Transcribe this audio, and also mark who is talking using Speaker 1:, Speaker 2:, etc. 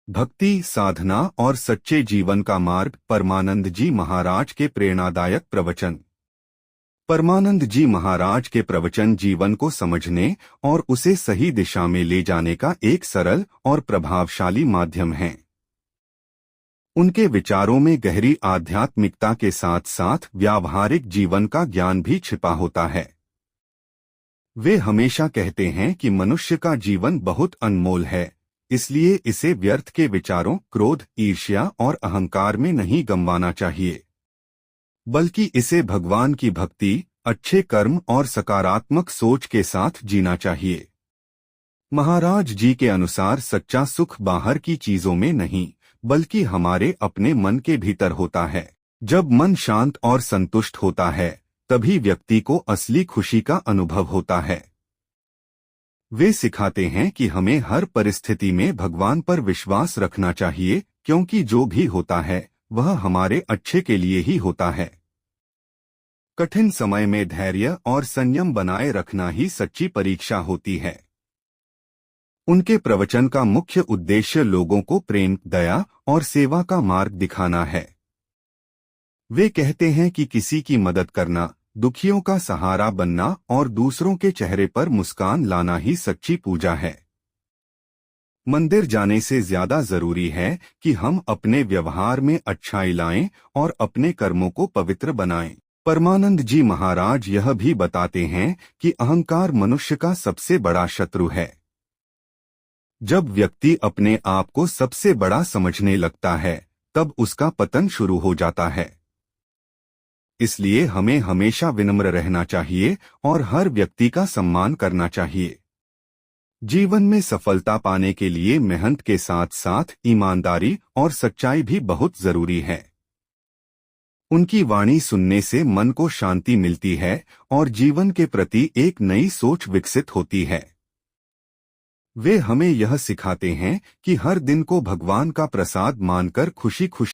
Speaker 1: भक्ति, साधना और सच्चे जीवन का मार्ग। परमानंद जी महाराज के प्रेरणादायक प्रवचन। परमानंद जी महाराज के प्रवचन जीवन को समझने और उसे सही दिशा में ले जाने का एक सरल और प्रभावशाली माध्यम है। उनके विचारों में गहरी आध्यात्मिकता के साथ साथ व्यावहारिक जीवन का ज्ञान भी छिपा होता है। वे हमेशा कहते हैं कि मनुष्य का जीवन बहुत अनमोल है, इसलिए इसे व्यर्थ के विचारों, क्रोध, ईर्ष्या और अहंकार में नहीं गंवाना चाहिए, बल्कि इसे भगवान की भक्ति, अच्छे कर्म और सकारात्मक सोच के साथ जीना चाहिए। महाराज जी के अनुसार सच्चा सुख बाहर की चीजों में नहीं, बल्कि हमारे अपने मन के भीतर होता है। जब मन शांत और संतुष्ट होता है, तभी व्यक्ति को असली खुशी का अनुभव होता है। वे सिखाते हैं कि हमें हर परिस्थिति में भगवान पर विश्वास रखना चाहिए, क्योंकि जो भी होता है वह हमारे अच्छे के लिए ही होता है। कठिन समय में धैर्य और संयम बनाए रखना ही सच्ची परीक्षा होती है। उनके प्रवचन का मुख्य उद्देश्य लोगों को प्रेम, दया और सेवा का मार्ग दिखाना है। वे कहते हैं कि किसी की मदद करना, दुखियों का सहारा बनना और दूसरों के चेहरे पर मुस्कान लाना ही सच्ची पूजा है। मंदिर जाने से ज्यादा जरूरी है कि हम अपने व्यवहार में अच्छाई लाएं और अपने कर्मों को पवित्र बनाएं। परमानंद जी महाराज यह भी बताते हैं कि अहंकार मनुष्य का सबसे बड़ा शत्रु है। जब व्यक्ति अपने आप को सबसे बड़ा समझने लगता है, तब उसका पतन शुरू हो जाता है। इसलिए हमें हमेशा विनम्र रहना चाहिए और हर व्यक्ति का सम्मान करना चाहिए। जीवन में सफलता पाने के लिए मेहनत के साथ साथ ईमानदारी और सच्चाई भी बहुत जरूरी है। उनकी वाणी सुनने से मन को शांति मिलती है और जीवन के प्रति एक नई सोच विकसित होती है। वे हमें यह सिखाते हैं कि हर दिन को भगवान का प्रसाद मानकर खुशी खुशी